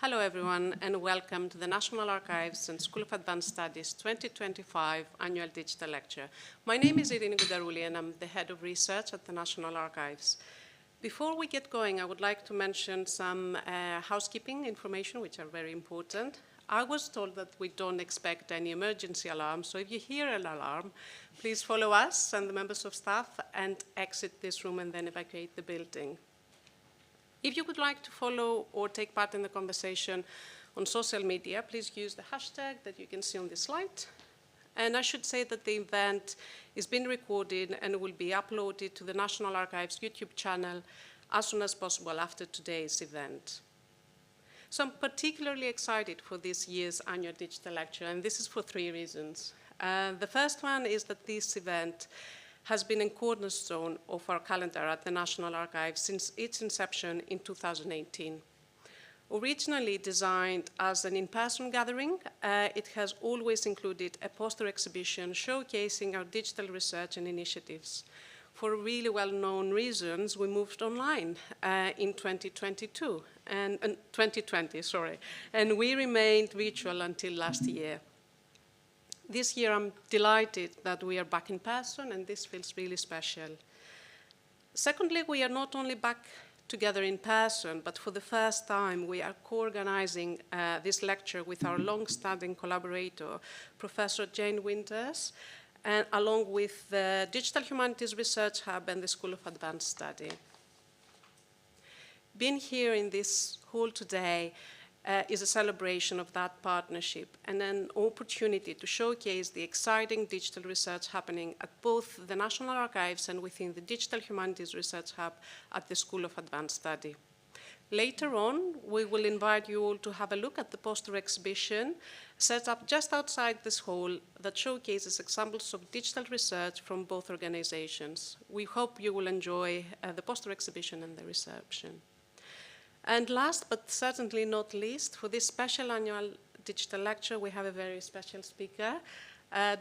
Hello everyone and welcome to the National Archives and School of Advanced Studies 2025 Annual Digital Lecture. My name is Irene Gudaruli and I'm the Head of Research at the National Archives. Before we get going, I would like to mention some housekeeping information which are very important. I was told that we don't expect any emergency alarm, so if you hear an alarm, please follow us and the members of staff and exit this room and then evacuate the building. If you would like to follow or take part in the conversation on social media, please use the hashtag that you can see on this slide. And I should say that the event is being recorded and will be uploaded to the National Archives YouTube channel as soon as possible after today's event. So I'm particularly excited for this year's annual digital lecture, and this is for three reasons. The first one is that this event has been a cornerstone of our calendar at the National Archives since its inception in 2018. Originally designed as an in-person gathering, it has always included a poster exhibition showcasing our digital research and initiatives. For really well-known reasons, we moved online in 2020, and we remained virtual until last year. This year, I'm delighted that we are back in person, and this feels really special. Secondly, we are not only back together in person, but for the first time, we are co-organizing this lecture with our long-standing collaborator, Professor Jane Winters, and along with the Digital Humanities Research Hub and the School of Advanced Study. Being here in this hall today is a celebration of that partnership and an opportunity to showcase the exciting digital research happening at both the National Archives and within the Digital Humanities Research Hub at the School of Advanced Study. Later on, we will invite you all to have a look at the poster exhibition set up just outside this hall that showcases examples of digital research from both organizations. We hope you will enjoy the poster exhibition and the reception. And last, but certainly not least, for this special annual digital lecture, we have a very special speaker,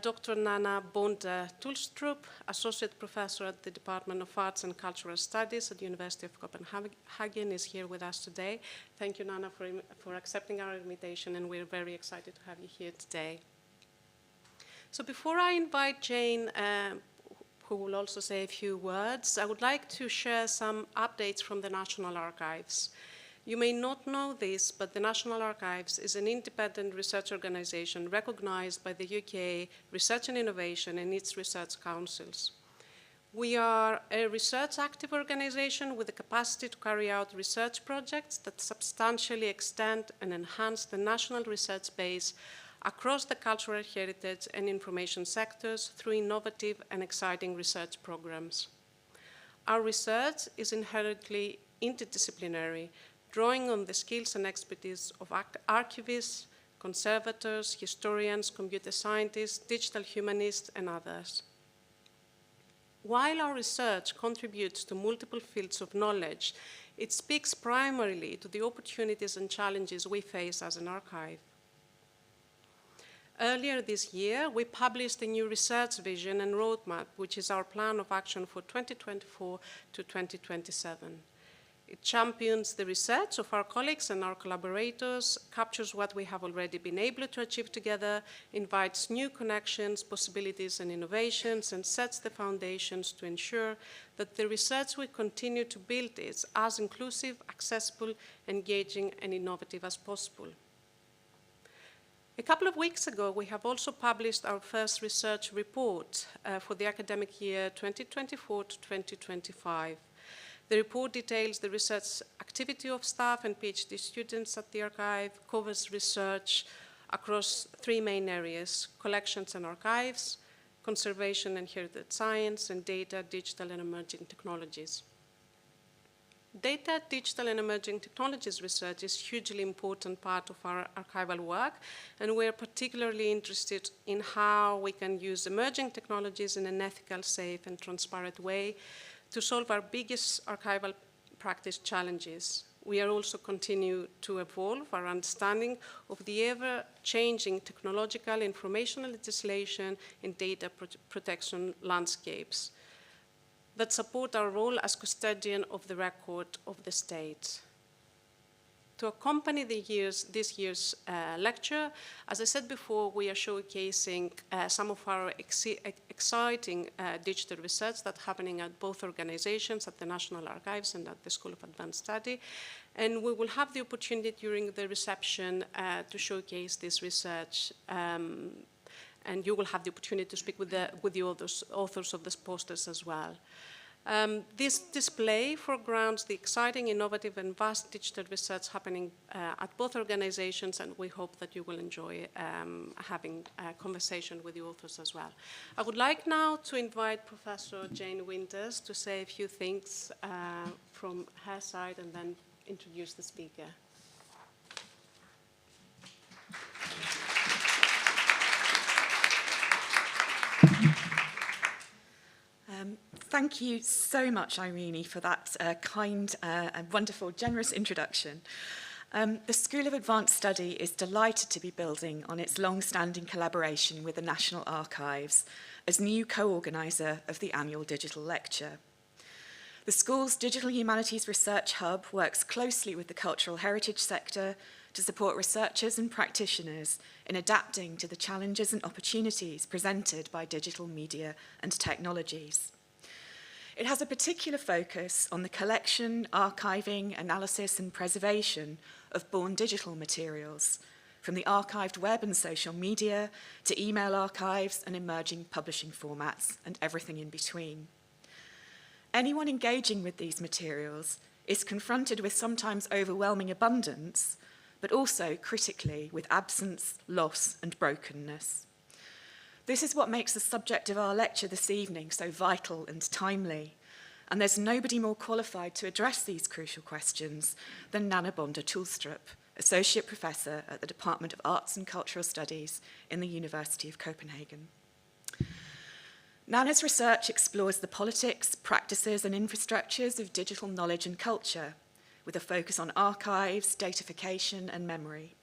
Dr. Nana Bonde-Tulstrup, Associate Professor at the Department of Arts and Cultural Studies at the University of Copenhagen, is here with us today. Thank you, Nana, for accepting our invitation, and we're very excited to have you here today. So before I invite Jane, who will also say a few words, I would like to share some updates from the National Archives. You may not know this, but the National Archives is an independent research organization recognized by the UK Research and Innovation and its research councils. We are a research active organization with the capacity to carry out research projects that substantially extend and enhance the national research base across the cultural heritage and information sectors through innovative and exciting research programs. Our research is inherently interdisciplinary, drawing on the skills and expertise of archivists, conservators, historians, computer scientists, digital humanists, and others. While our research contributes to multiple fields of knowledge, it speaks primarily to the opportunities and challenges we face as an archive. Earlier this year, we published a new research vision and roadmap, which is our plan of action for 2024 to 2027. It champions the research of our colleagues and our collaborators, captures what we have already been able to achieve together, invites new connections, possibilities, and innovations, and sets the foundations to ensure that the research we continue to build is as inclusive, accessible, engaging, and innovative as possible. A couple of weeks ago, we have also published our first research report for the academic year 2024 to 2025. The report details the research activity of staff and PhD students at the archive, covers research across three main areas: collections and archives, conservation and heritage science, and data, digital, and emerging technologies. Data, digital, and emerging technologies research is a hugely important part of our archival work, and we're particularly interested in how we can use emerging technologies in an ethical, safe, and transparent way to solve our biggest archival practice challenges. We are also continue to evolve our understanding of the ever-changing technological, informational legislation, and data protection landscapes that support our role as custodian of the record of the state. to accompany this year's lecture, as I said before, we are showcasing some of our exciting digital research that's happening at both organizations, at the National Archives and at the School of Advanced Study. And we will have the opportunity during the reception to showcase this research. And you will have the opportunity to speak with the authors of these posters as well. This display foregrounds the exciting, innovative, and vast digital research happening at both organizations, and we hope that you will enjoy having a conversation with the authors as well. I would like now to invite Professor Jane Winters to say a few things from her side and then introduce the speaker. Thank you so much, Irene, for that kind and wonderful, generous introduction. The School of Advanced Study is delighted to be building on its long-standing collaboration with the National Archives as new co-organiser of the annual digital lecture. The school's Digital Humanities Research Hub works closely with the cultural heritage sector to support researchers and practitioners in adapting to the challenges and opportunities presented by digital media and technologies. It has a particular focus on the collection, archiving, analysis, and preservation of born digital materials, from the archived web and social media to email archives and emerging publishing formats and everything in between. Anyone engaging with these materials is confronted with sometimes overwhelming abundance, but also critically with absence, loss, and brokenness. This is what makes the subject of our lecture this evening so vital and timely, and there's nobody more qualified to address these crucial questions than Nanna Bonde-Tulstrup, Associate Professor at the Department of Arts and Cultural Studies in the University of Copenhagen. Nanna's research explores the politics, practices, and infrastructures of digital knowledge and culture, with a focus on archives, datafication, and memory.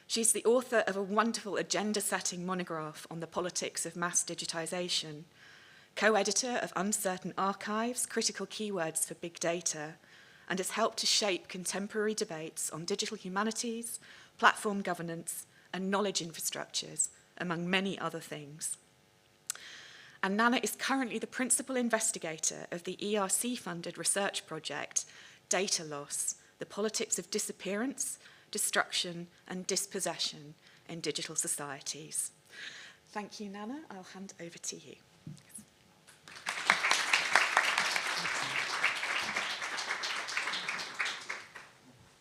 She's the author of a wonderful agenda-setting monograph on the politics of mass digitization, co-editor of Uncertain Archives, Critical Keywords for Big Data, and has helped to shape contemporary debates on digital humanities, platform governance, and knowledge infrastructures, among many other things. And Nanna is currently the principal investigator of the ERC-funded research project, Data Loss, the politics of disappearance, destruction, and dispossession in digital societies. Thank you, Nanna. I'll hand over to you.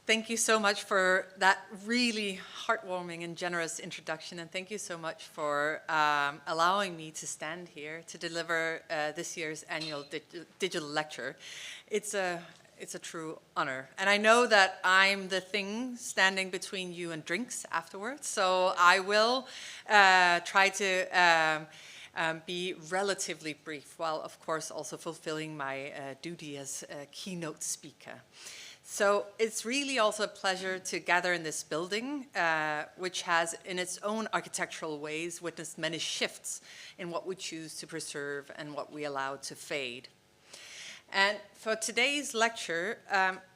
Thank you so much for that really heartwarming and generous introduction, and thank you so much for allowing me to stand here to deliver this year's annual digital lecture. It's a true honor. And I know that I'm the thing standing between you and drinks afterwards, so I will try to be relatively brief, while of course also fulfilling my duty as a keynote speaker. So it's really also a pleasure to gather in this building, which has, in its own architectural ways, witnessed many shifts in what we choose to preserve and what we allow to fade. And for today's lecture,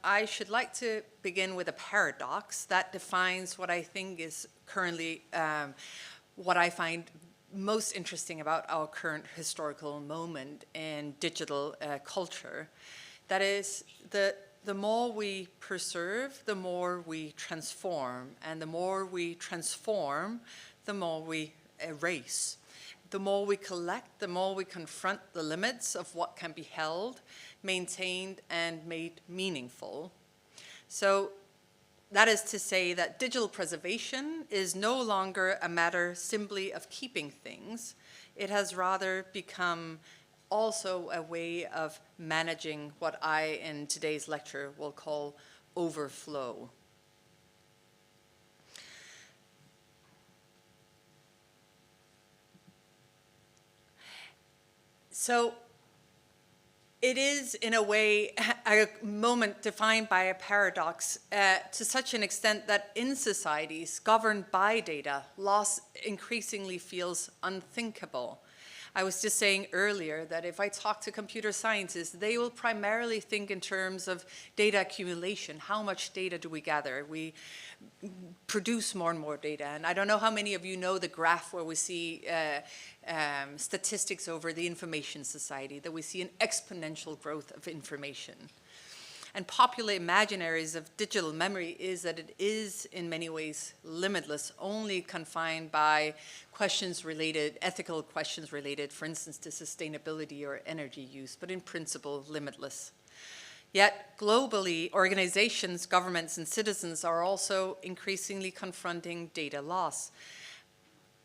I should like to begin with a paradox that defines what I think is currently what I find most interesting about our current historical moment in digital culture. That is, the more we preserve, the more we transform. And the more we transform, the more we erase. The more we collect, the more we confront the limits of what can be held, maintained, and made meaningful. So that is to say that digital preservation is no longer a matter simply of keeping things. It has rather become also a way of managing what I, in today's lecture, will call overflow. So it is, in a way, a moment defined by a paradox to such an extent that in societies governed by data, loss increasingly feels unthinkable. I was just saying earlier that if I talk to computer scientists, they will primarily think in terms of data accumulation. How much data do we gather? We produce more and more data. And I don't know how many of you know the graph where we see statistics over the information society, that we see an exponential growth of information. And popular imaginaries of digital memory is that it is in many ways limitless, only confined by questions related, ethical questions related, for instance, to sustainability or energy use, but in principle, limitless. Yet globally, organizations, governments, and citizens are also increasingly confronting data loss,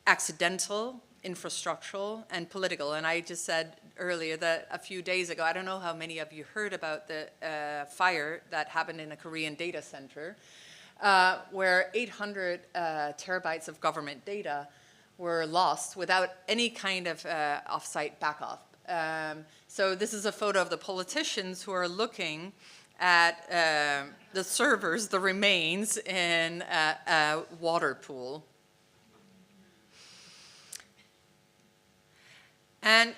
accidental, infrastructural, and political. And I just said earlier that a few days ago, I don't know how many of you heard about the fire that happened in a Korean data center, where 800 terabytes of government data were lost without any kind of off-site backup. So this is a photo of the politicians who are looking at the servers, the remains, in a water pool. And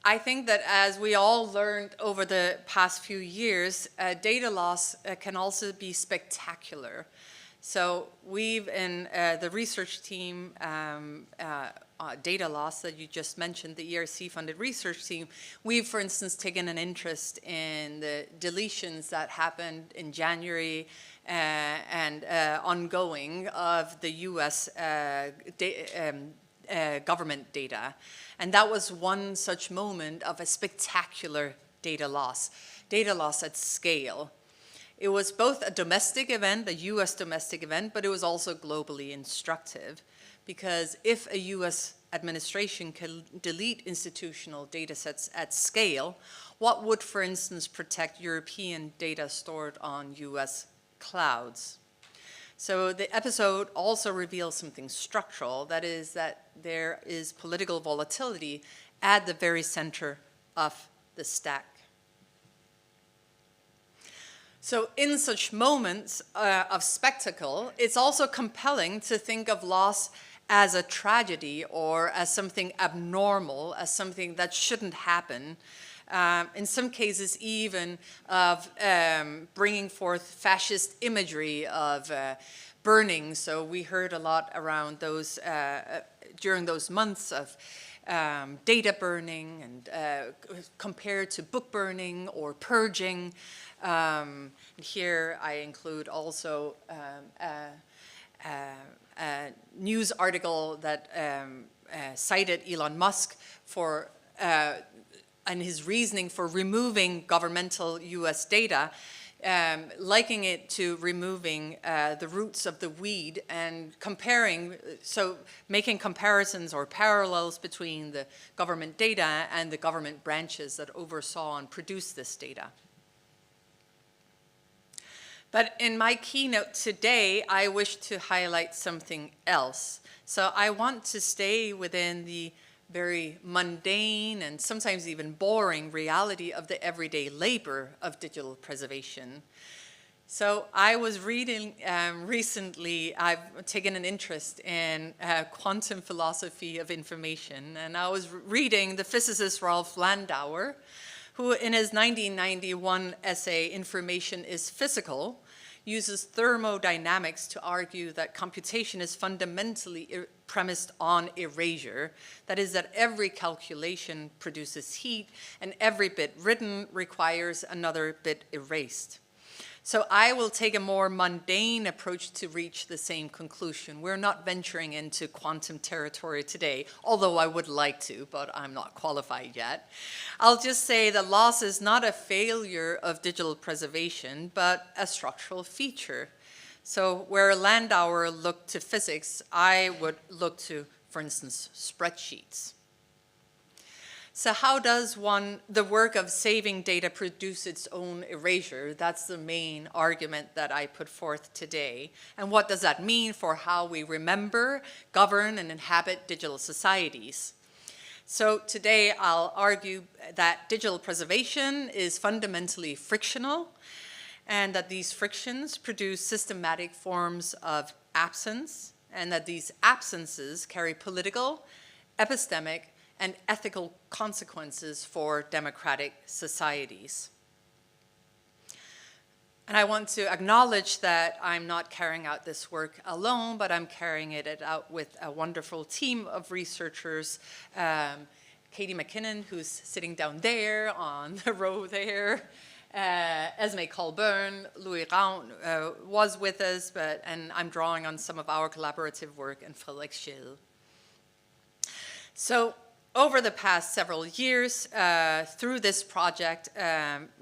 I think that as we all learned over the past few years, data loss can also be spectacular. So we've, in the research team, data loss that you just mentioned, the ERC-funded research team, we've, for instance, taken an interest in the deletions that happened in January and ongoing of the US government data. And that was one such moment of a spectacular data loss at scale. It was both a domestic event, a US domestic event, but it was also globally instructive, because if a US administration can delete institutional data sets at scale, what would, for instance, protect European data stored on US clouds? So the episode also reveals something structural, that is that there is political volatility at the very center of the stack. So in such moments of spectacle, it's also compelling to think of loss as a tragedy or as something abnormal, as something that shouldn't happen. In some cases even of bringing forth fascist imagery of burning. So we heard a lot around those, during those months of data burning and compared to book burning or purging. Here I include also a news article that cited Elon Musk for and his reasoning for removing governmental US data, likening it to removing the roots of the weed and comparing, so making comparisons or parallels between the government data and the government branches that oversaw and produced this data. But in my keynote today, I wish to highlight something else. So I want to stay within the very mundane and sometimes even boring reality of the everyday labor of digital preservation. So I was reading recently, I've taken an interest in quantum philosophy of information, and I was reading the physicist Rolf Landauer, who in his 1991 essay, Information is Physical, uses thermodynamics to argue that computation is fundamentally premised on erasure. That is, that every calculation produces heat and every bit written requires another bit erased. So I will take a more mundane approach to reach the same conclusion. We're not venturing into quantum territory today, although I would like to, but I'm not qualified yet. I'll just say that loss is not a failure of digital preservation, but a structural feature. So where Landauer looked to physics, I would look to, for instance, spreadsheets. So how does the work of saving data produce its own erasure? That's the main argument that I put forth today. And what does that mean for how we remember, govern, and inhabit digital societies? So today I'll argue that digital preservation is fundamentally frictional, and that these frictions produce systematic forms of absence, and that these absences carry political, epistemic, and ethical consequences for democratic societies. And I want to acknowledge that I'm not carrying out this work alone, but I'm carrying it out with a wonderful team of researchers. Katie McKinnon, who's sitting down there on the row there. Esme Colburn, Louis Raun was with us, and I'm drawing on some of our collaborative work, and Frederic Schill. So over the past several years, through this project,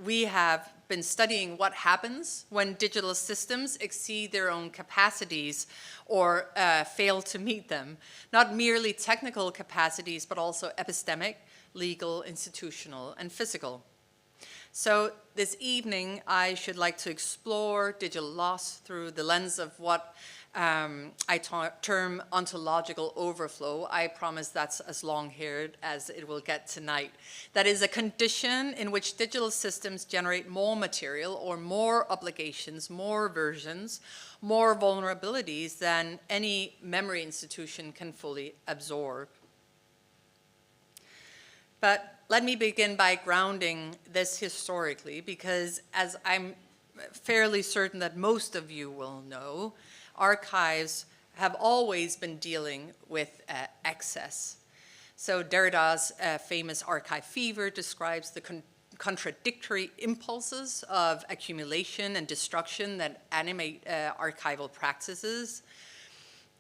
we have been studying what happens when digital systems exceed their own capacities or fail to meet them. Not merely technical capacities, but also epistemic, legal, institutional, and physical. So this evening, I should like to explore digital loss through the lens of what I term ontological overflow. I promise that's as long-haired as it will get tonight. That is a condition in which digital systems generate more material or more obligations, more versions, more vulnerabilities than any memory institution can fully absorb. But let me begin by grounding this historically, because as I'm fairly certain that most of you will know, archives have always been dealing with excess. So Derrida's famous archive fever describes the contradictory impulses of accumulation and destruction that animate archival practices.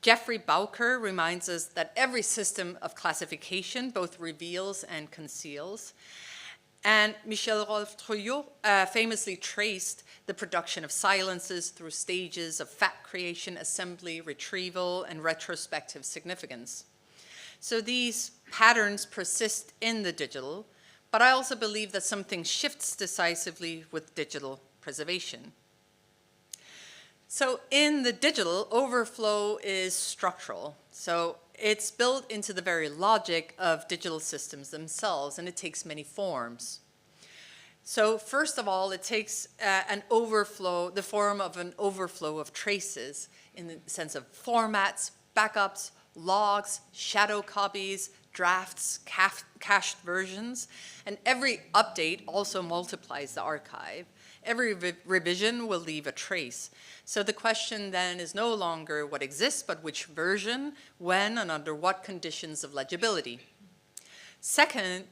Jeffrey Bowker reminds us that every system of classification both reveals and conceals. And Michel Rolf-Trouillot famously traced the production of silences through stages of fact creation, assembly, retrieval, and retrospective significance. So these patterns persist in the digital, but I also believe that something shifts decisively with digital preservation. So in the digital, overflow is structural. So it's built into the very logic of digital systems themselves, and it takes many forms. So first of all, it takes an overflow, the form of an overflow of traces in the sense of formats, backups, logs, shadow copies, drafts, cached versions, and every update also multiplies the archive. Every revision will leave a trace. So the question then is no longer what exists, but which version, when, and under what conditions of legibility. Second,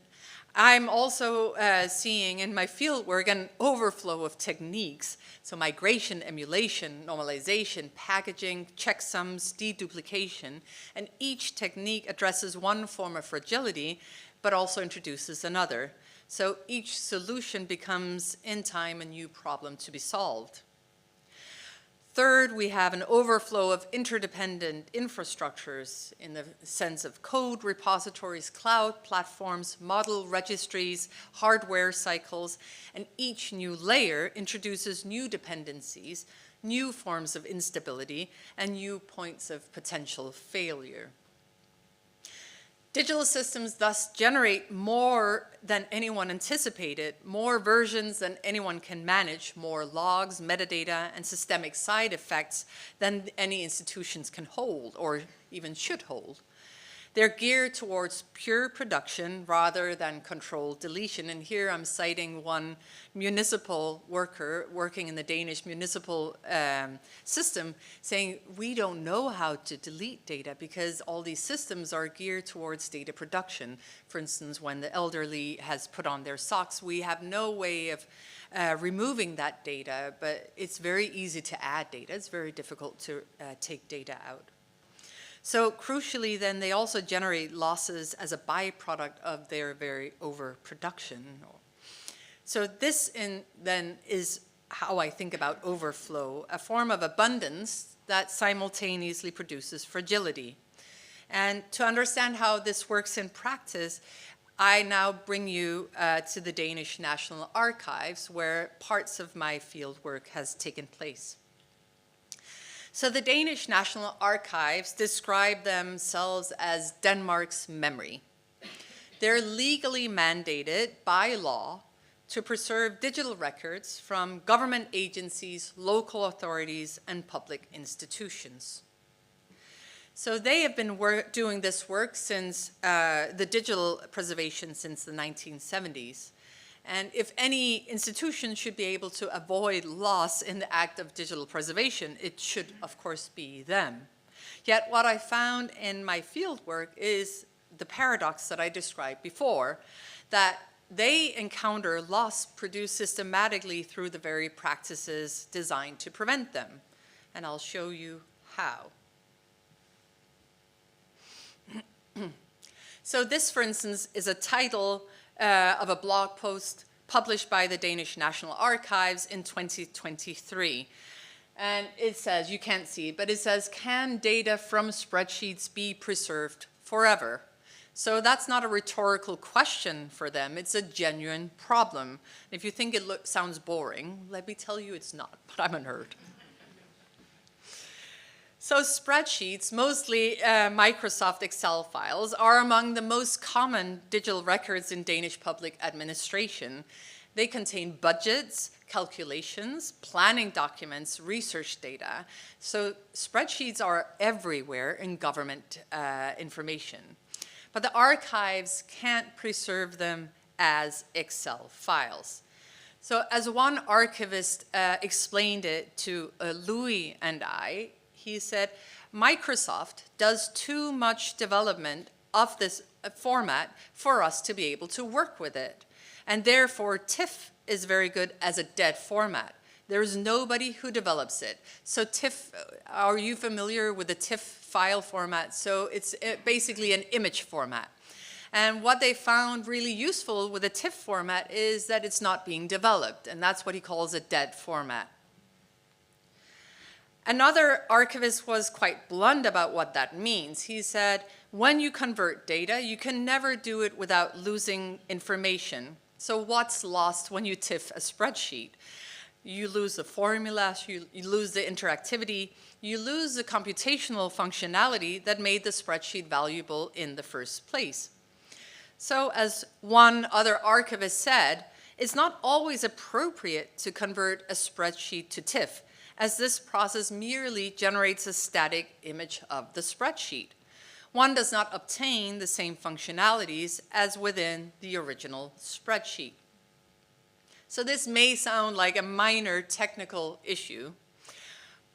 I'm also seeing in my fieldwork an overflow of techniques. So migration, emulation, normalization, packaging, checksums, deduplication, and each technique addresses one form of fragility, but also introduces another. So each solution becomes, in time, a new problem to be solved. Third, we have an overflow of interdependent infrastructures in the sense of code repositories, cloud platforms, model registries, hardware cycles, and each new layer introduces new dependencies, new forms of instability, and new points of potential failure. Digital systems thus generate more than anyone anticipated, more versions than anyone can manage, more logs, metadata, and systemic side effects than any institutions can hold or even should hold. They're geared towards pure production rather than controlled deletion. And here I'm citing one municipal worker working in the Danish municipal system saying, we don't know how to delete data because all these systems are geared towards data production. For instance, when the elderly has put on their socks, we have no way of removing that data, but it's very easy to add data. It's very difficult to take data out. So crucially, then, they also generate losses as a byproduct of their very overproduction. So this then is how I think about overflow, a form of abundance that simultaneously produces fragility. And to understand how this works in practice, I now bring you to the Danish National Archives, where parts of my field work has taken place. So the Danish National Archives describe themselves as Denmark's memory. They're legally mandated by law to preserve digital records from government agencies, local authorities, and public institutions. So they have been doing this work since the digital preservation since the 1970s. And if any institution should be able to avoid loss in the act of digital preservation, it should, of course, be them. Yet what I found in my field work is the paradox that I described before, that they encounter loss produced systematically through the very practices designed to prevent them. And I'll show you how. So this, for instance, is a title of a blog post published by the Danish National Archives in 2023. And it says, you can't see it, but it says, can data from spreadsheets be preserved forever? So that's not a rhetorical question for them, it's a genuine problem. If you think it sounds boring, let me tell you it's not, but I'm a nerd. So spreadsheets, mostly Microsoft Excel files, are among the most common digital records in Danish public administration. They contain budgets, calculations, planning documents, research data. So spreadsheets are everywhere in government information. But the archives can't preserve them as Excel files. So as one archivist explained it to Louis and I, he said, Microsoft does too much development of this format for us to be able to work with it. And therefore, TIFF is very good as a dead format. There's nobody who develops it. So TIFF, are you familiar with the TIFF file format? So it's basically an image format. And what they found really useful with the TIFF format is that it's not being developed, and that's what he calls a dead format. Another archivist was quite blunt about what that means. He said, when you convert data, you can never do it without losing information. So what's lost when you TIFF a spreadsheet? You lose the formulas, you lose the interactivity, you lose the computational functionality that made the spreadsheet valuable in the first place. So as one other archivist said, it's not always appropriate to convert a spreadsheet to TIFF, as this process merely generates a static image of the spreadsheet. One does not obtain the same functionalities as within the original spreadsheet. So this may sound like a minor technical issue,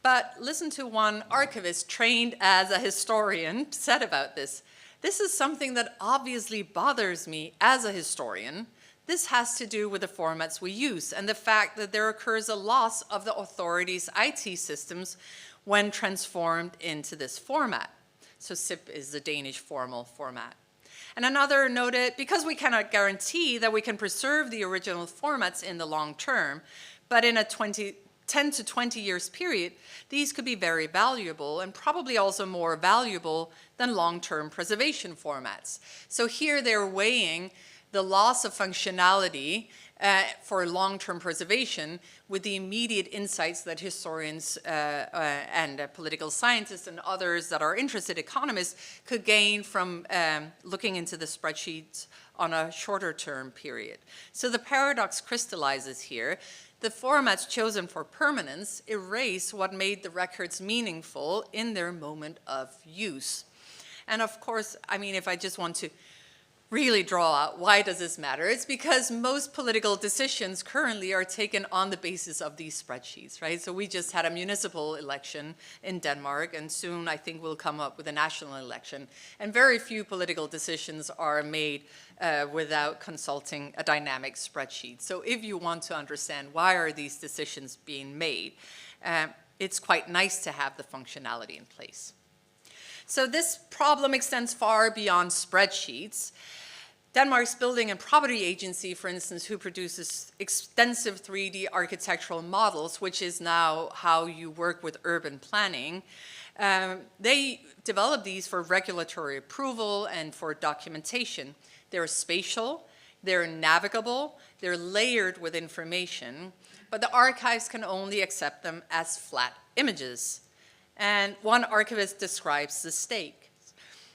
but listen to one archivist trained as a historian said about this. This is something that obviously bothers me as a historian. This has to do with the formats we use and the fact that there occurs a loss of the authorities' IT systems when transformed into this format. So SIP is the Danish formal format. And another noted, because we cannot guarantee that we can preserve the original formats in the long term, but in a 10 to 20 years period, these could be very valuable and probably also more valuable than long-term preservation formats. So here they're weighing the loss of functionality for long-term preservation with the immediate insights that historians and political scientists and others that are interested economists could gain from looking into the spreadsheets on a shorter term period. So the paradox crystallizes here. The formats chosen for permanence erase what made the records meaningful in their moment of use. And of course, I mean, if I just want to really draw out why does this matter, it's because most political decisions currently are taken on the basis of these spreadsheets, right? So we just had a municipal election in Denmark, and soon I think we'll come up with a national election. And very few political decisions are made without consulting a dynamic spreadsheet. So if you want to understand why are these decisions being made, it's quite nice to have the functionality in place. So this problem extends far beyond spreadsheets. Denmark's Building and Property Agency, for instance, who produces extensive 3D architectural models, which is now how you work with urban planning, they develop these for regulatory approval and for documentation. They're spatial, they're navigable, they're layered with information, but the archives can only accept them as flat images. And one archivist describes the stake.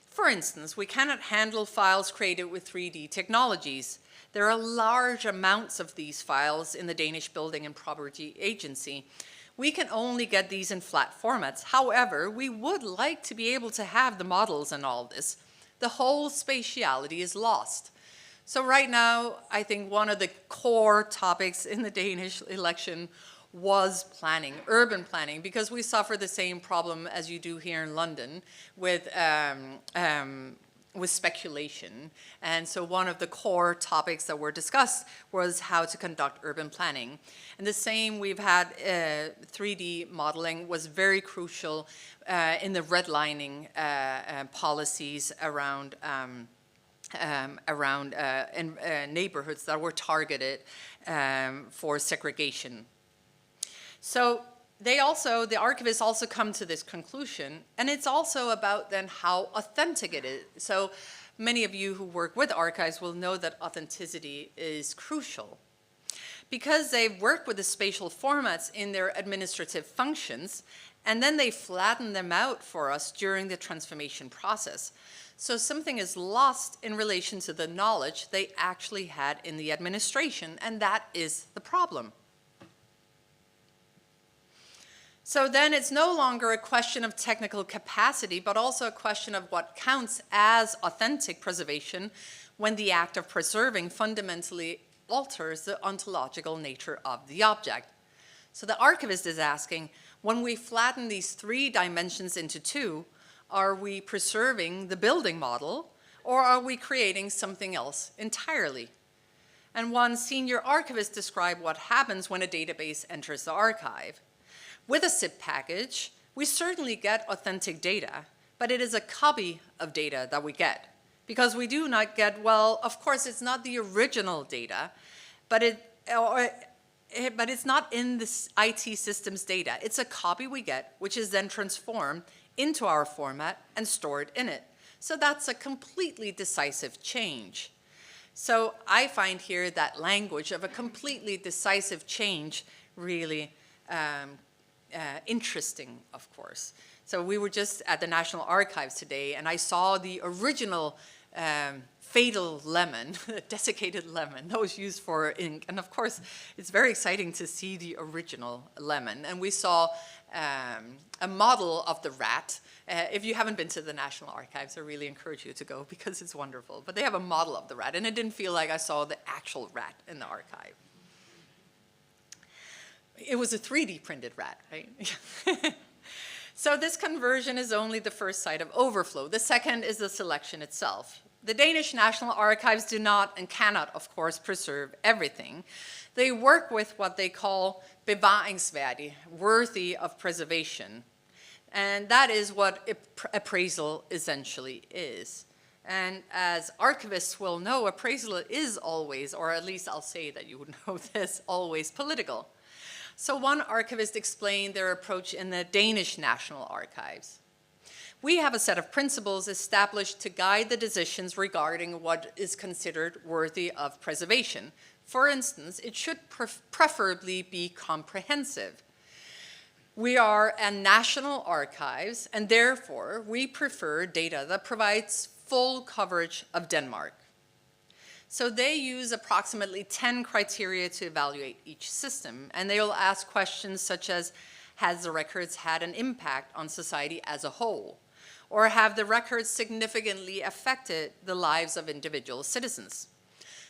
For instance, we cannot handle files created with 3D technologies. There are large amounts of these files in the Danish Building and Property Agency. We can only get these in flat formats. However, we would like to be able to have the models and all this. The whole spatiality is lost. So right now, I think one of the core topics in the Danish election was planning, urban planning, because we suffer the same problem as you do here in London with speculation. And so one of the core topics that were discussed was how to conduct urban planning. And the same, we've had 3D modeling was very crucial in the redlining policies around neighborhoods that were targeted for segregation. So the archivists also come to this conclusion, and it's also about then how authentic it is. So many of you who work with archives will know that authenticity is crucial. Because they work with the spatial formats in their administrative functions, and then they flatten them out for us during the transformation process. So something is lost in relation to the knowledge they actually had in the administration, and that is the problem. So then it's no longer a question of technical capacity, but also a question of what counts as authentic preservation when the act of preserving fundamentally alters the ontological nature of the object. So the archivist is asking, when we flatten these 3 dimensions into 2, are we preserving the building model, or are we creating something else entirely? And one senior archivist described what happens when a database enters the archive. With a zip package, we certainly get authentic data, but it is a copy of data that we get. Because we do not get, well, of course, it's not the original data, but it's not in the IT system's data. It's a copy we get, which is then transformed into our format and stored in it. So that's a completely decisive change. So I find here that language of a completely decisive change really interesting, of course. So we were just at the National Archives today, and I saw the original fatal lemon, desiccated lemon, that was used for ink. And of course, it's very exciting to see the original lemon. And we saw a model of the rat. If you haven't been to the National Archives, I really encourage you to go because it's wonderful. But they have a model of the rat, and it didn't feel like I saw the actual rat in the archive. It was a 3D printed rat, right? So this conversion is only the first side of overflow. The second is the selection itself. The Danish National Archives do not and cannot, of course, preserve everything. They work with what they call bevaringsværdig, worthy of preservation. And that is what appraisal essentially is. And as archivists will know, appraisal is always, or at least I'll say that you would know this, always political. So one archivist explained their approach in the Danish National Archives. We have a set of principles established to guide the decisions regarding what is considered worthy of preservation. For instance, it should preferably be comprehensive. We are a national archives, and therefore we prefer data that provides full coverage of Denmark. So they use approximately 10 criteria to evaluate each system, and they will ask questions such as, has the records had an impact on society as a whole? Or have the records significantly affected the lives of individual citizens?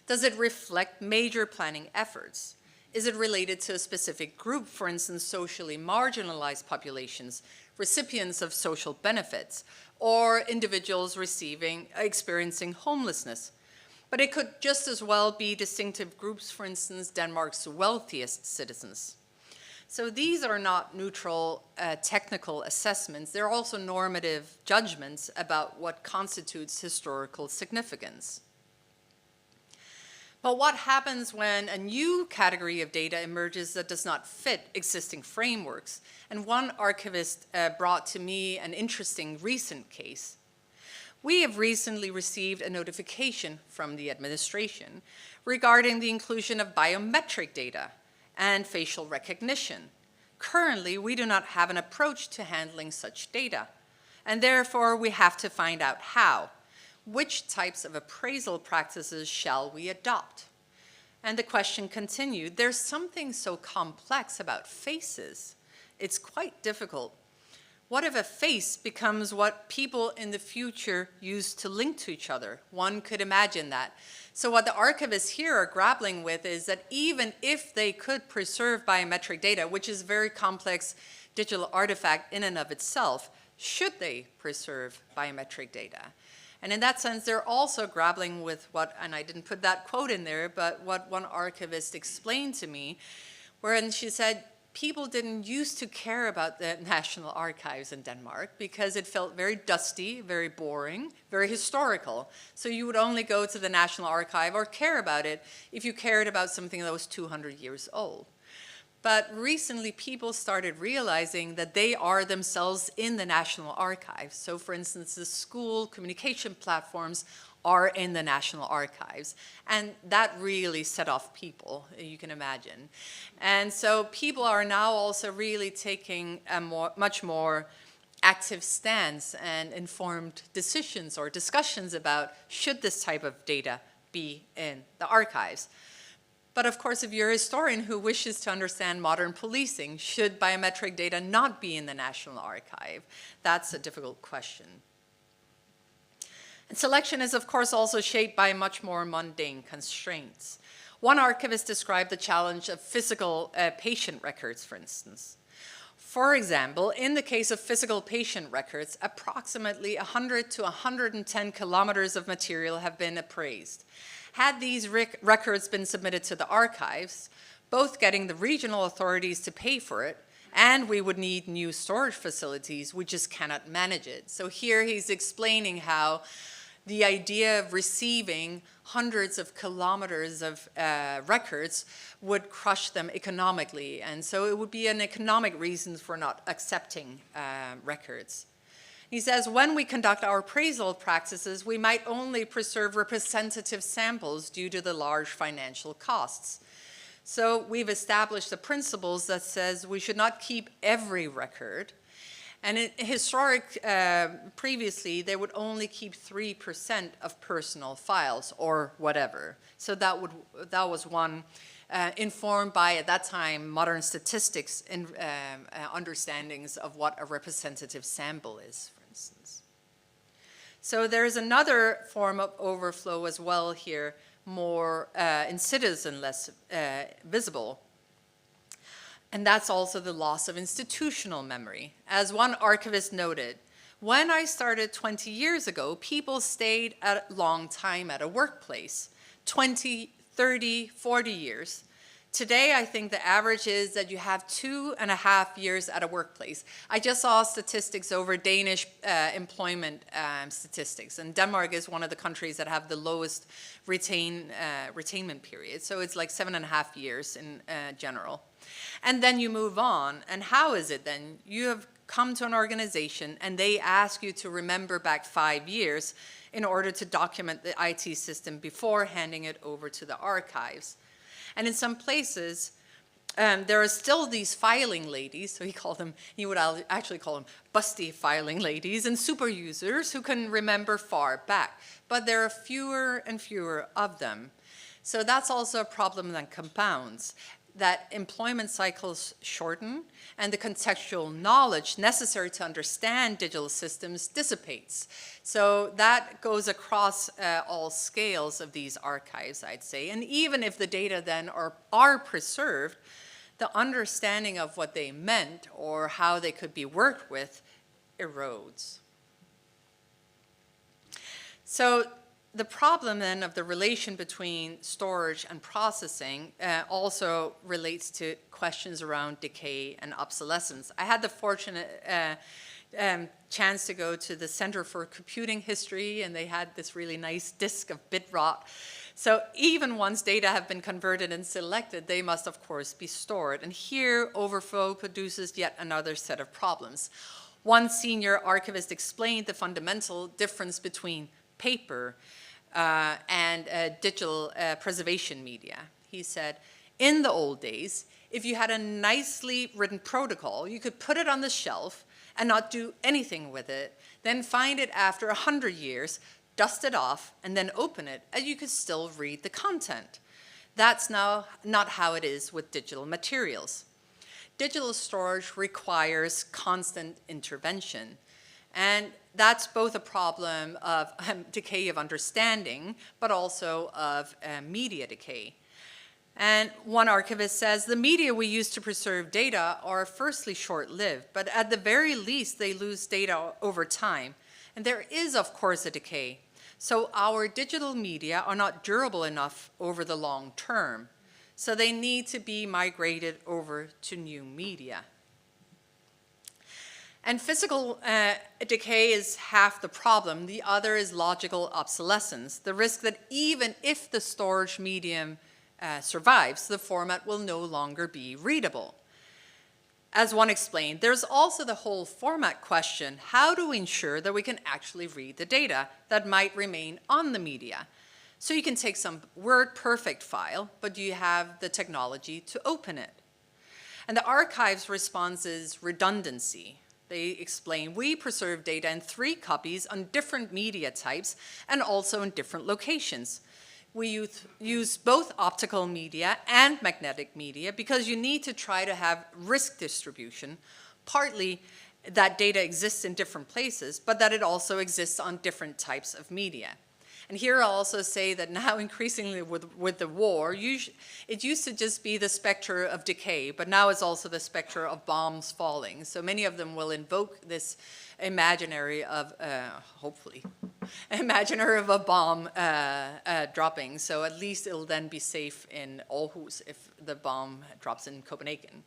Does it reflect major planning efforts? Is it related to a specific group, for instance, socially marginalized populations, recipients of social benefits, or individuals experiencing homelessness? But it could just as well be distinctive groups, for instance, Denmark's wealthiest citizens. So these are not neutral technical assessments. They're also normative judgments about what constitutes historical significance. But what happens when a new category of data emerges that does not fit existing frameworks? And one archivist brought to me an interesting recent case. We have recently received a notification from the administration regarding the inclusion of biometric data and facial recognition. Currently, we do not have an approach to handling such data, and therefore we have to find out how. Which types of appraisal practices shall we adopt? And the question continued, there's something so complex about faces. it's quite difficult. What if a face becomes what people in the future use to link to each other? One could imagine that. So what the archivists here are grappling with is that even if they could preserve biometric data, which is a very complex digital artifact in and of itself, should they preserve biometric data? And in that sense, they're also grappling with what, and I didn't put that quote in there, but what one archivist explained to me, wherein she said, people didn't used to care about the National Archives in Denmark because it felt very dusty, very boring, very historical. So you would only go to the National Archive or care about it if you cared about something that was 200 years old. But recently, people started realizing that they are themselves in the National Archives. So for instance, the school communication platforms are in the National Archives. And that really set off people, you can imagine. And so people are now also really taking a much more active stance and informed decisions or discussions about should this type of data be in the archives. But of course, if you're a historian who wishes to understand modern policing, should biometric data not be in the National Archive? That's a difficult question. And selection is, of course, also shaped by much more mundane constraints. One archivist described the challenge of physical patient records, for instance. For example, in the case of physical patient records, approximately 100 to 110 kilometers of material have been appraised. Had these records been submitted to the archives, both getting the regional authorities to pay for it, and we would need new storage facilities, we just cannot manage it. So here he's explaining how the idea of receiving hundreds of kilometers of records would crush them economically. And so it would be an economic reason for not accepting records. He says, when we conduct our appraisal practices, we might only preserve representative samples due to the large financial costs. So we've established the principles that says we should not keep every record. And previously, they would only keep 3% of personal files or whatever. So that was one informed by, at that time, modern statistics and understandings of what a representative sample is, for instance. So there's another form of overflow as well here, more insidious and less visible. And that's also the loss of institutional memory. As one archivist noted, when I started 20 years ago, people stayed a long time at a workplace, 20, 30, 40 years. Today, I think the average is that you have 2.5 years at a workplace. I just saw statistics over Danish employment statistics, and Denmark is one of the countries that have the lowest retainment period. So it's like 7.5 years in general. And then you move on, and how is it then? You have come to an organization and they ask you to remember back 5 years in order to document the IT system before handing it over to the archives. And in some places, there are still these filing ladies, so he would actually call them busty filing ladies, and super users who can remember far back. But there are fewer and fewer of them. So that's also a problem that compounds, that employment cycles shorten and the contextual knowledge necessary to understand digital systems dissipates. So that goes across all scales of these archives, I'd say. And even if the data then are preserved, the understanding of what they meant or how they could be worked with erodes. So the problem then of the relation between storage and processing also relates to questions around decay and obsolescence. I had the fortunate chance to go to the Center for Computing History, and they had this really nice disk of bit rot. So even once data have been converted and selected, they must of course be stored. And here overflow produces yet another set of problems. One senior archivist explained the fundamental difference between paper and digital preservation media. He said, in the old days, if you had a nicely written protocol, you could put it on the shelf and not do anything with it, then find it after 100 years, dust it off, and then open it, and you could still read the content. That's now not how it is with digital materials. digital storage requires constant intervention. And that's both a problem of decay of understanding, but also of media decay. And one archivist says, the media we use to preserve data are firstly short-lived, but at the very least, they lose data over time. And there is, of course, a decay. So our digital media are not durable enough over the long term. So they need to be migrated over to new media. And physical decay is half the problem. The other is logical obsolescence, the risk that even if the storage medium survives, the format will no longer be readable. As one explained, there's also the whole format question. How do we ensure that we can actually read the data that might remain on the media? So you can take some WordPerfect file, but do you have the technology to open it? And the archive's response is redundancy. They explain, we preserve data in 3 copies on different media types and also in different locations. We use both optical media and magnetic media because you need to try to have risk distribution, partly that data exists in different places, but that it also exists on different types of media. And here I'll also say that now increasingly with the war, it used to just be the specter of decay, but now it's also the specter of bombs falling. So many of them will invoke this imaginary of, hopefully, imaginary of a bomb dropping. So at least it'll then be safe in Aarhus if the bomb drops in Copenhagen.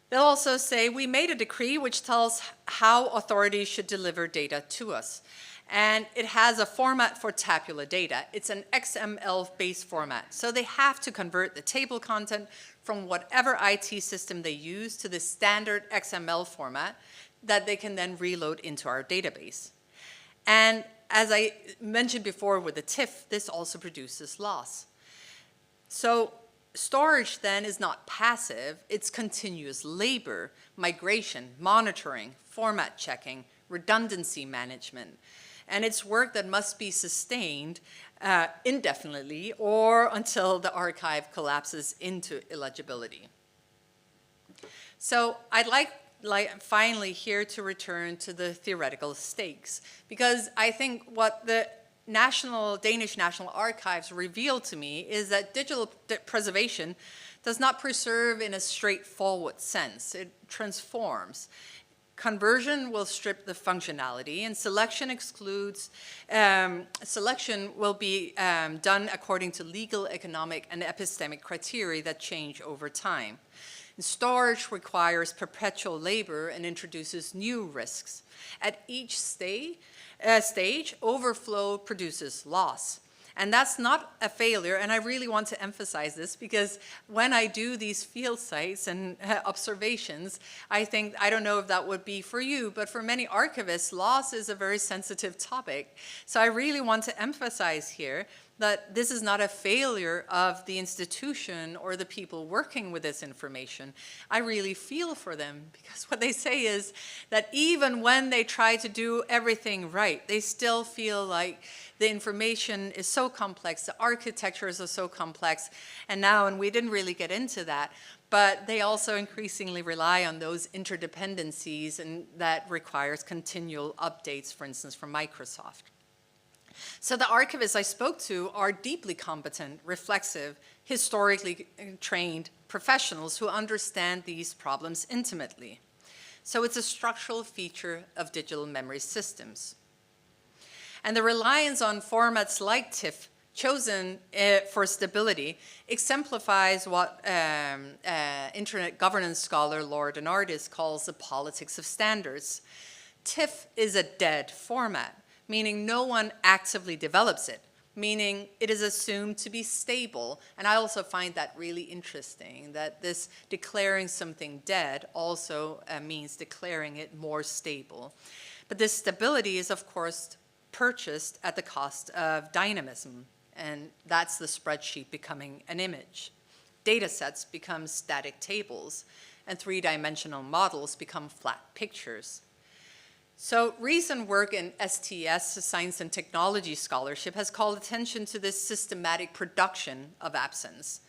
They'll also say, we made a decree which tells how authorities should deliver data to us. And it has a format for tabular data. It's an XML-based format. So they have to convert the table content from whatever IT system they use to the standard XML format that they can then reload into our database. And as I mentioned before with the TIFF, this also produces loss. So storage then is not passive, it's continuous labor, migration, monitoring, format checking, redundancy management. And it's work that must be sustained indefinitely or until the archive collapses into illegibility. So I'd like finally here to return to the theoretical stakes, because I think what the Danish National Archives revealed to me is that digital preservation does not preserve in a straightforward sense. It transforms. Conversion will strip the functionality, and selection excludes, selection will be done according to legal, economic, and epistemic criteria that change over time. And storage requires perpetual labor and introduces new risks. At each stage, overflow produces loss. And that's not a failure, and I really want to emphasize this because when I do these field sites and observations, I think, I don't know if that would be for you, but for many archivists, loss is a very sensitive topic. So I really want to emphasize here that this is not a failure of the institution or the people working with this information. I really feel for them because what they say is that even when they try to do everything right, they still feel like the information is so complex, the architectures are so complex, and we didn't really get into that, but they also increasingly rely on those interdependencies, and that requires continual updates, for instance, from Microsoft. So the archivists I spoke to are deeply competent, reflexive, historically trained professionals who understand these problems intimately. So it's a structural feature of digital memory systems. And the reliance on formats like TIFF, chosen for stability, exemplifies what internet governance scholar Laura Denardis calls the politics of standards. TIFF is a dead format, meaning no one actively develops it, meaning it is assumed to be stable. And I also find that really interesting, that this declaring something dead also means declaring it more stable. But this stability is, of course, purchased at the cost of dynamism, and that's the spreadsheet becoming an image. Data sets become static tables, and three-dimensional models become flat pictures. So recent work in STS, Science and Technology Scholarship, has called attention to this systematic production of absence.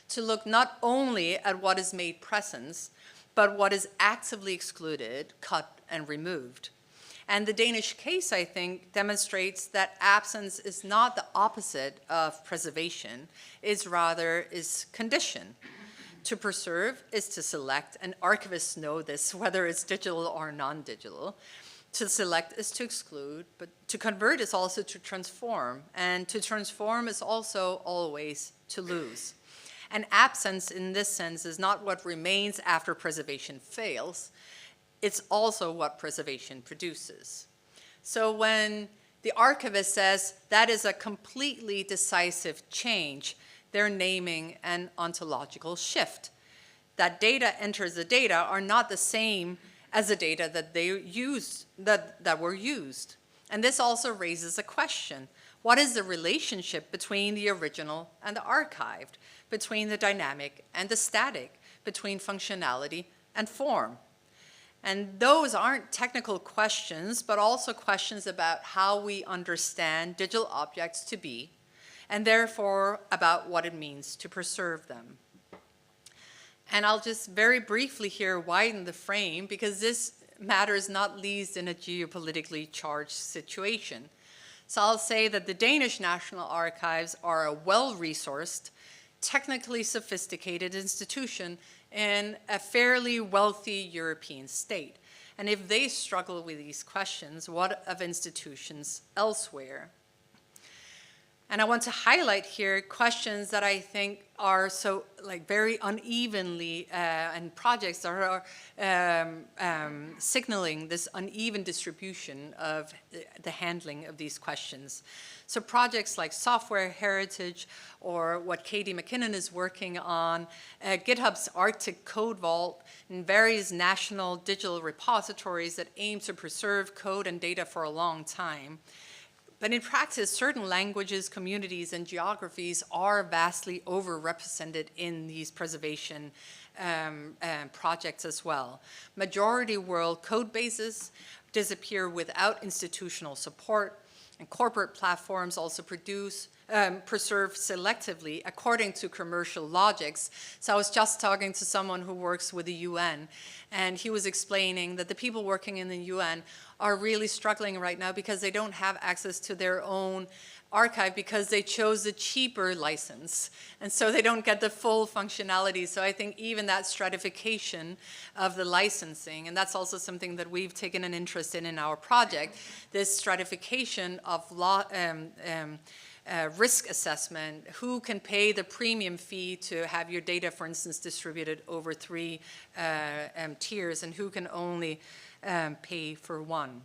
to look not only at what is made present, but what is actively excluded, cut, and removed. And the Danish case, I think, demonstrates that absence is not the opposite of preservation, it's rather is condition. To preserve is to select, and archivists know this, whether it's digital or non-digital. To select is to exclude, but to convert is also to transform, and to transform is also always to lose. And absence in this sense is not what remains after preservation fails, it's also what preservation produces. So when the archivist says that is a completely decisive change, they're naming an ontological shift. That data enters the data are not the same as the data that they used, that were used. And this also raises a question. What is the relationship between the original and the archived, between the dynamic and the static, between functionality and form? And those aren't technical questions, but also questions about how we understand digital objects to be, and therefore about what it means to preserve them. And I'll just very briefly here widen the frame, because this matters not least in a geopolitically charged situation. So I'll say that the Danish National Archives are a well-resourced, technically sophisticated institution in a fairly wealthy European state. And if they struggle with these questions, what of institutions elsewhere? And I want to highlight here questions that I think are so very unevenly, and projects that are signaling this uneven distribution of the handling of these questions. So projects like software heritage, or what Katie McKinnon is working on, GitHub's Arctic Code Vault, and various national digital repositories that aim to preserve code and data for a long time. But in practice, certain languages, communities, and geographies are vastly overrepresented in these preservation projects as well. Majority world code bases disappear without institutional support, and corporate platforms also preserve selectively according to commercial logics. So I was just talking to someone who works with the UN, and he was explaining that the people working in the UN are really struggling right now because they don't have access to their own archive because they chose the cheaper license. And so they don't get the full functionality. So I think even that stratification of the licensing, and that's also something that we've taken an interest in our project, this stratification of risk assessment, who can pay the premium fee to have your data, for instance, distributed over 3 tiers, and who can only pay for one.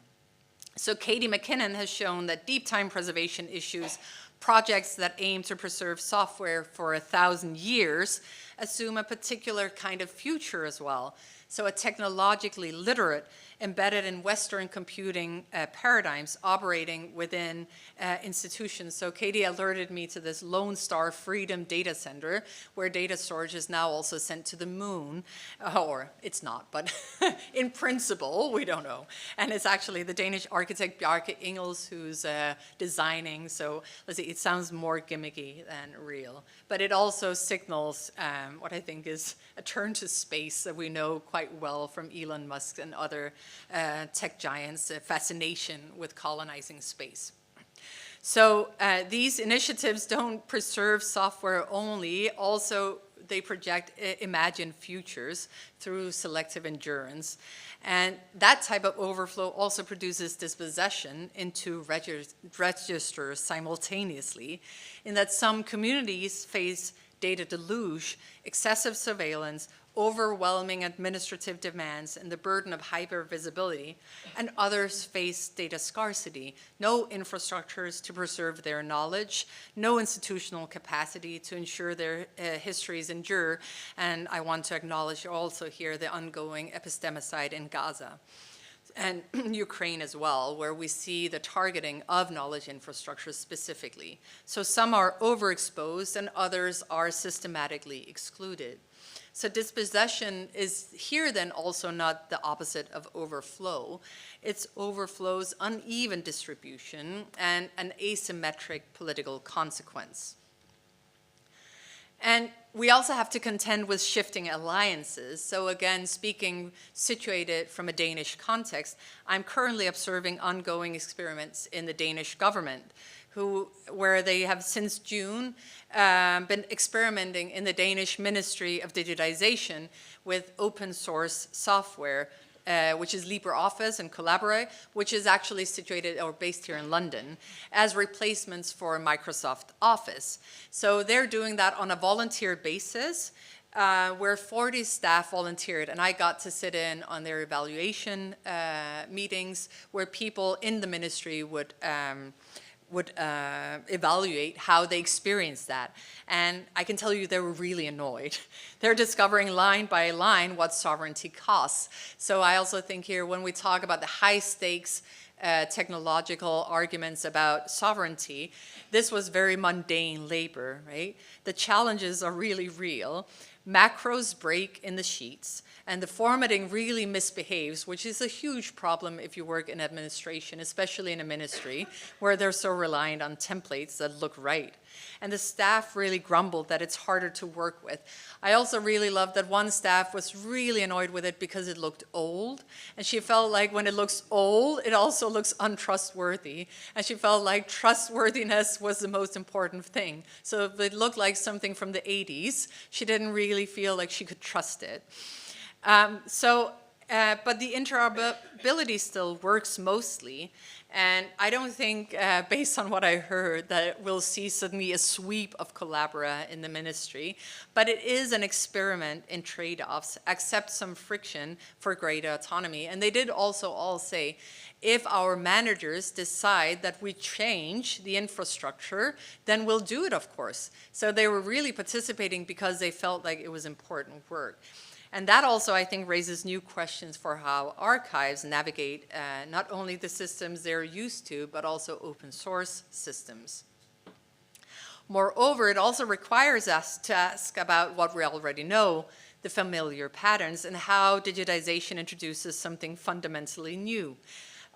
So Katie McKinnon has shown that deep time preservation issues, projects that aim to preserve software for 1,000 years, assume a particular kind of future as well. So a technologically literate, embedded in Western computing paradigms operating within institutions. So Katie alerted me to this Lone Star Freedom Data Center, where data storage is now also sent to the moon, or it's not, but in principle, we don't know. And it's actually the Danish architect Bjarke Ingels who's designing, so let's see, it sounds more gimmicky than real. But it also signals what I think is a turn to space that we know quite well from Elon Musk and other tech giants' fascination with colonizing space. So these initiatives don't preserve software only, also they project imagined futures through selective endurance. And that type of overflow also produces dispossession into registers simultaneously, in that some communities face data deluge, excessive surveillance, overwhelming administrative demands, and the burden of hyper-visibility, and others face data scarcity, no infrastructures to preserve their knowledge, no institutional capacity to ensure their histories endure, and I want to acknowledge also here the ongoing epistemicide in Gaza. And Ukraine as well, where we see the targeting of knowledge infrastructure specifically. So some are overexposed and others are systematically excluded. So dispossession is here then also not the opposite of overflow. It's overflow's uneven distribution and an asymmetric political consequence. And we also have to contend with shifting alliances. So again, speaking situated from a Danish context, I'm currently observing ongoing experiments in the Danish government, where they have since June been experimenting in the Danish Ministry of Digitization with open source software, which is LibreOffice and Collaborate, which is actually situated or based here in London, as replacements for Microsoft Office. So they're doing that on a volunteer basis, where 40 staff volunteered, and I got to sit in on their evaluation meetings, where people in the ministry would evaluate how they experienced that. And I can tell you they were really annoyed. They're discovering line by line what sovereignty costs. So I also think here, when we talk about the high stakes technological arguments about sovereignty, this was very mundane labor, right? The challenges are really real. Macros break in the sheets, and the formatting really misbehaves, which is a huge problem if you work in administration, especially in a ministry, where they're so reliant on templates that look right. And the staff really grumbled that it's harder to work with. I also really loved that one staff was really annoyed with it because it looked old, and she felt like when it looks old, it also looks untrustworthy, and she felt like trustworthiness was the most important thing. So if it looked like something from the 80s, she didn't really feel like she could trust it. But the interoperability still works mostly, and I don't think, based on what I heard, that we'll see suddenly a sweep of Collabora in the ministry, but it is an experiment in trade-offs, accept some friction for greater autonomy. And they did also all say, if our managers decide that we change the infrastructure, then we'll do it, of course. So they were really participating because they felt like it was important work. And that also, I think, raises new questions for how archives navigate not only the systems they're used to, but also open source systems. Moreover, it also requires us to ask about what we already know, the familiar patterns, and how digitization introduces something fundamentally new,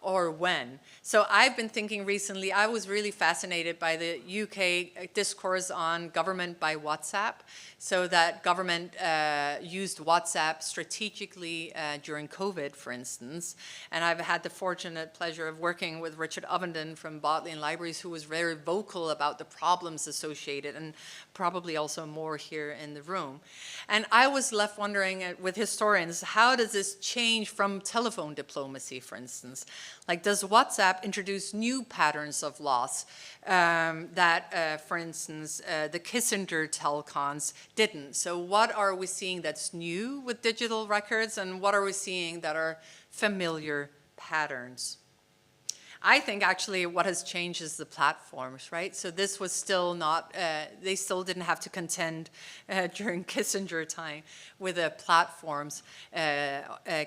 or when. So I've been thinking recently, I was really fascinated by the UK discourse on government by WhatsApp, so that government used WhatsApp strategically during COVID, for instance. And I've had the fortunate pleasure of working with Richard Ovenden from Bodleian Libraries, who was very vocal about the problems associated, and probably also more here in the room. And I was left wondering with historians, how does this change from telephone diplomacy, for instance? Like, does WhatsApp introduce new patterns of loss that, for instance, the Kissinger telecons didn't? So what are we seeing that's new with digital records, and what are we seeing that are familiar patterns? I think actually what has changed is the platforms, right? So this was still not, they still didn't have to contend during Kissinger time with the platforms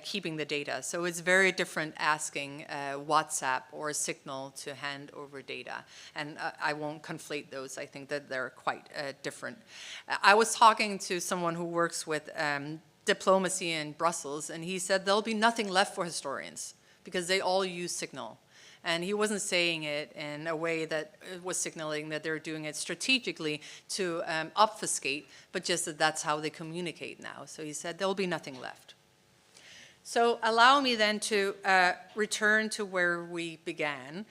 keeping the data. So it's very different asking WhatsApp or Signal to hand over data. And I won't conflate those. I think that they're quite different. I was talking to someone who works with diplomacy in Brussels, and he said there'll be nothing left for historians because they all use Signal. And he wasn't saying it in a way that was signaling that they're doing it strategically to obfuscate, but just that that's how they communicate now. So he said there'll be nothing left. So allow me then to return to where we began.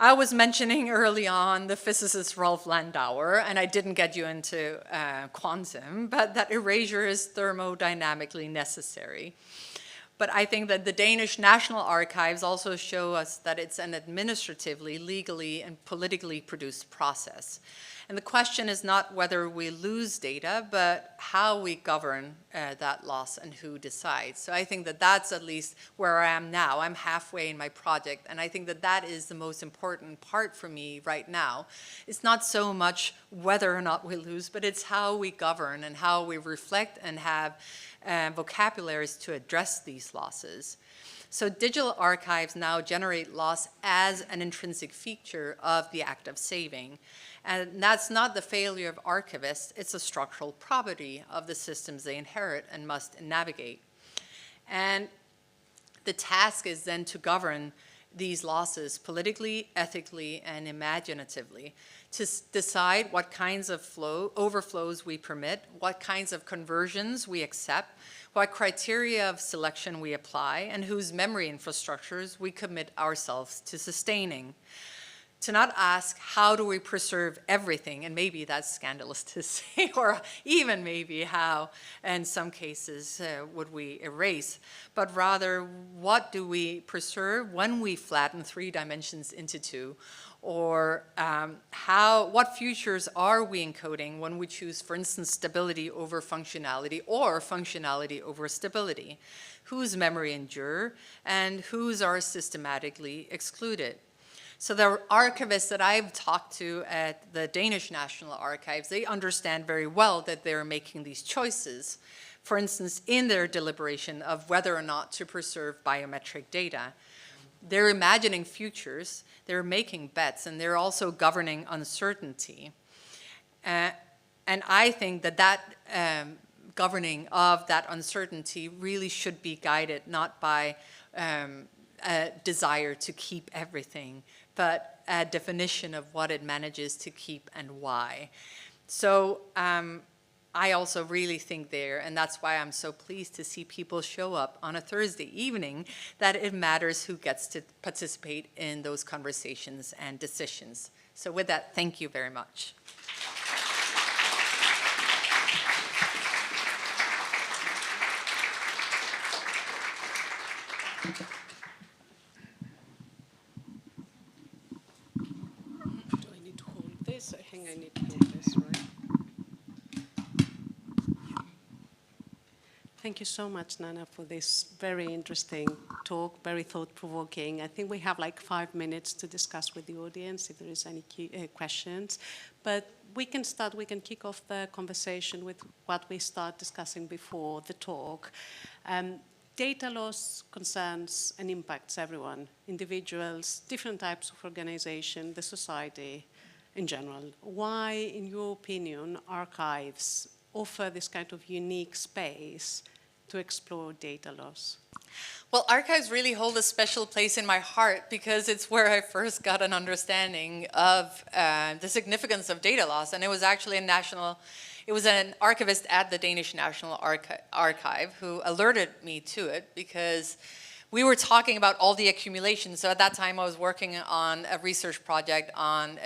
I was mentioning early on the physicist Rolf Landauer, and I didn't get you into quantum, but that erasure is thermodynamically necessary. But I think that the Danish National Archives also show us that it's an administratively, legally, and politically produced process. And the question is not whether we lose data, but how we govern that loss and who decides. So I think that that's at least where I am now. I'm halfway in my project, and I think that that is the most important part for me right now. It's not so much whether or not we lose, but it's how we govern and how we reflect and have vocabularies to address these losses. So digital archives now generate loss as an intrinsic feature of the act of saving. And that's not the failure of archivists, it's a structural property of the systems they inherit and must navigate. And the task is then to govern these losses politically, ethically, and imaginatively, to decide what kinds of overflows we permit, what kinds of conversions we accept, what criteria of selection we apply, and whose memory infrastructures we commit ourselves to sustaining. To not ask, how do we preserve everything? And maybe that's scandalous to say, or even maybe how, in some cases, would we erase? But rather, what do we preserve when we flatten 3 dimensions into 2? Or what futures are we encoding when we choose, for instance, stability over functionality or functionality over stability? Whose memory endure and whose are systematically excluded? So the archivists that I've talked to at the Danish National Archives, they understand very well that they're making these choices. For instance, in their deliberation of whether or not to preserve biometric data. They're imagining futures, they're making bets, and they're also governing uncertainty. And I think that governing of that uncertainty really should be guided not by a desire to keep everything, but a definition of what it manages to keep and why. So I also really think there, and that's why I'm so pleased to see people show up on a Thursday evening, that it matters who gets to participate in those conversations and decisions. So with that, thank you very much. Do I need to hold this? I think I need to hold this, right? Thank you so much, Nana, for this very interesting talk, very thought-provoking. I think we have like 5 minutes to discuss with the audience if there is any questions. But we can kick off the conversation with what we started discussing before the talk. Data loss concerns and impacts everyone, individuals, different types of organization, the society in general. Why, in your opinion, archives offer this kind of unique space to explore data loss? Well, archives really hold a special place in my heart because it's where I first got an understanding of the significance of data loss. And it was actually it was an archivist at the Danish National Archive who alerted me to it because we were talking about all the accumulation. So at that time I was working on a research project on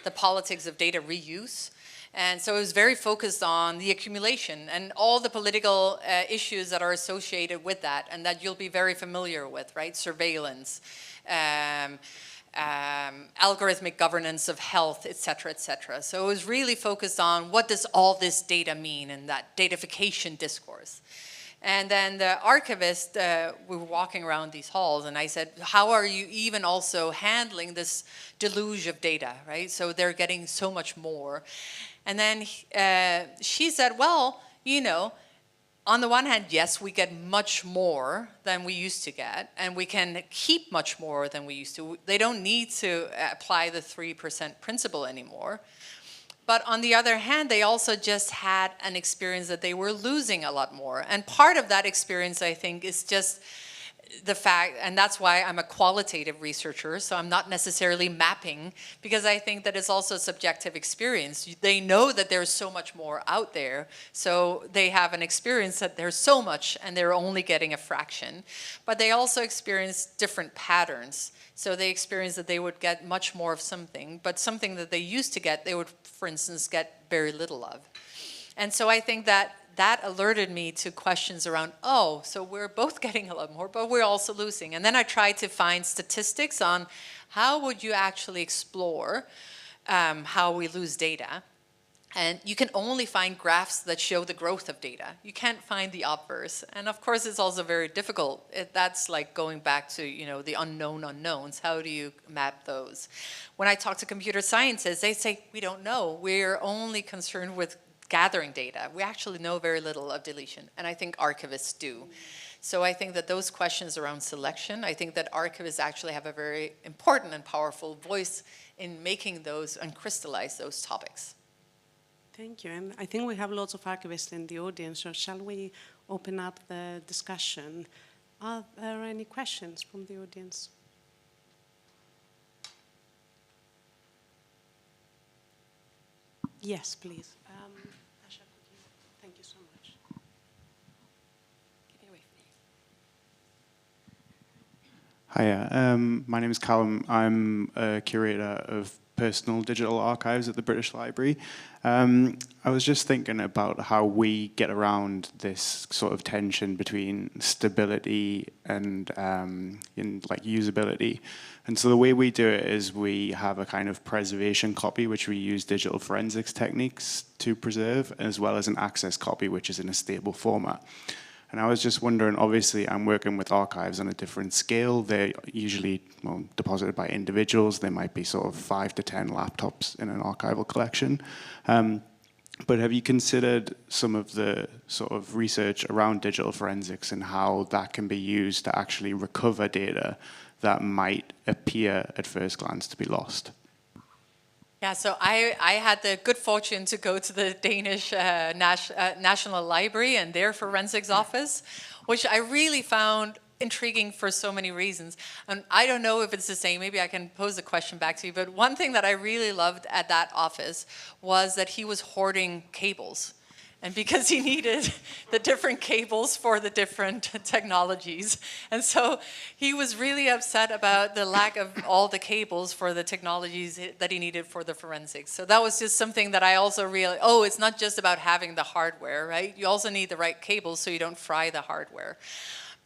the politics of data reuse. And so it was very focused on the accumulation and all the political issues that are associated with that and that you'll be very familiar with, right? Surveillance, algorithmic governance of health, et cetera, et cetera. So it was really focused on what does all this data mean in that datafication discourse. And then the archivist, we were walking around these halls and I said, how are you even also handling this deluge of data, right? So they're getting so much more. And then she said, well, you know, on the one hand, yes, we get much more than we used to get, and we can keep much more than we used to. They don't need to apply the 3% principle anymore. But on the other hand, they also just had an experience that they were losing a lot more. And part of that experience, I think, is just the fact, and that's why I'm a qualitative researcher, so I'm not necessarily mapping, because I think that it's also a subjective experience. They know that there's so much more out there, so they have an experience that there's so much and they're only getting a fraction. But they also experience different patterns. So they experience that they would get much more of something, but something that they used to get, they would, for instance, get very little of. And so I think that alerted me to questions around, oh, so we're both getting a lot more, but we're also losing. And then I tried to find statistics on how would you actually explore how we lose data. And you can only find graphs that show the growth of data. You can't find the obverse. And of course, it's also very difficult. That's like going back to, you know, the unknown unknowns. How do you map those? When I talk to computer scientists, they say, we don't know. We're only concerned with gathering data. We actually know very little of deletion, and I think archivists do. So I think that those questions around selection, I think that archivists actually have a very important and powerful voice in making those and crystallize those topics. Thank you, and I think we have lots of archivists in the audience, so shall we open up the discussion? Are there any questions from the audience? Yes, please. Asha, thank you so much. Get away from me. Hiya, my name is Callum. I'm a curator of personal digital archives at the British Library. I was just thinking about how we get around this sort of tension between stability and like usability. And so the way we do it is we have a kind of preservation copy, which we use digital forensics techniques to preserve, as well as an access copy, which is in a stable format. And I was just wondering, obviously, I'm working with archives on a different scale. They're usually deposited by individuals. There might be sort of 5 to 10 laptops in an archival collection. But have you considered some of the sort of research around digital forensics and how that can be used to actually recover data that might appear at first glance to be lost? Yeah, so I had the good fortune to go to the Danish National Library and their forensics office, which I really found intriguing for so many reasons. And I don't know if it's the same, maybe I can pose the question back to you, but one thing that I really loved at that office was that he was hoarding cables. And because he needed the different cables for the different technologies. And so he was really upset about the lack of all the cables for the technologies that he needed for the forensics. So that was just something that I also realized, oh, it's not just about having the hardware, right? You also need the right cables so you don't fry the hardware.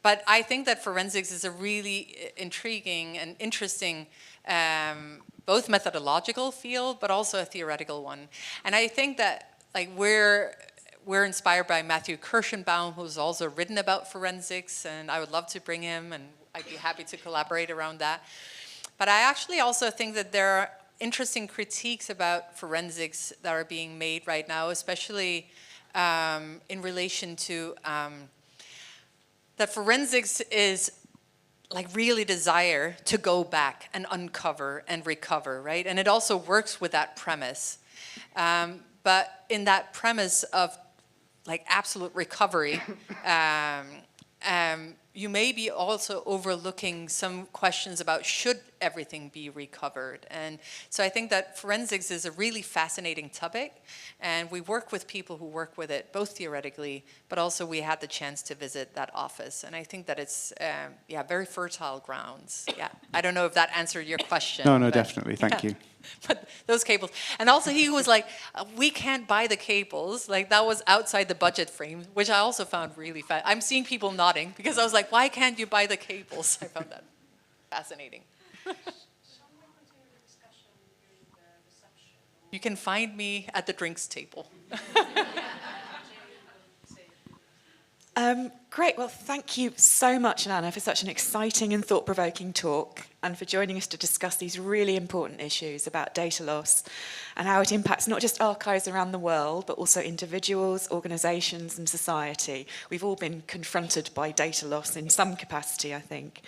But I think that forensics is a really intriguing and interesting both methodological field, but also a theoretical one. And I think that like we're inspired by Matthew Kirschenbaum, who's also written about forensics, and I would love to bring him, and I'd be happy to collaborate around that. But I actually also think that there are interesting critiques about forensics that are being made right now, especially in relation to that forensics is like really desire to go back and uncover and recover, right? And it also works with that premise. But in that premise of like absolute recovery, you may be also overlooking some questions about should everything be recovered. And so I think that forensics is a really fascinating topic, and we work with people who work with it, both theoretically, but also we had the chance to visit that office. And I think that it's, yeah, very fertile grounds. Yeah, I don't know if that answered your question. No, definitely, thank you. But those cables, and also he was like, we can't buy the cables, like that was outside the budget frame, which I also found really fun. I'm seeing people nodding because I was like, why can't you buy the cables? I found that fascinating. You can find me at the drinks table. Great, well thank you so much, Nana, for such an exciting and thought-provoking talk and for joining us to discuss these really important issues about data loss and how it impacts not just archives around the world, but also individuals, organisations and society. We've all been confronted by data loss in some capacity, I think.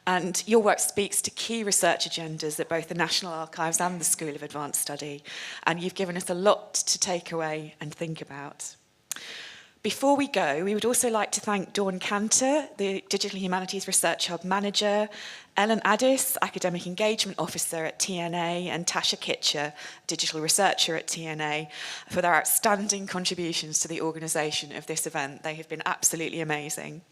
And your work speaks to key research agendas at both the National Archives and the School of Advanced Study, and you've given us a lot to take away and think about. Before we go, we would also like to thank Dawn Cantor, the Digital Humanities Research Hub Manager, Ellen Addis, Academic Engagement Officer at TNA, and Tasha Kitcher, Digital Researcher at TNA, for their outstanding contributions to the organisation of this event. They have been absolutely amazing.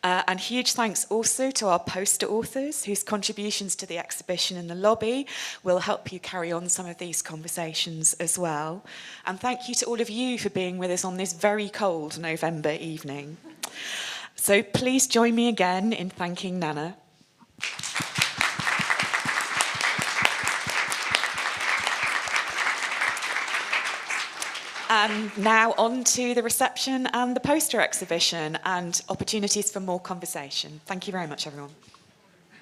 And huge thanks also to our poster authors, whose contributions to the exhibition in the lobby will help you carry on some of these conversations as well. And thank you to all of you for being with us on this very cold November evening. So please join me again in thanking Nana. And now on to the reception and the poster exhibition and opportunities for more conversation. Thank you very much, everyone.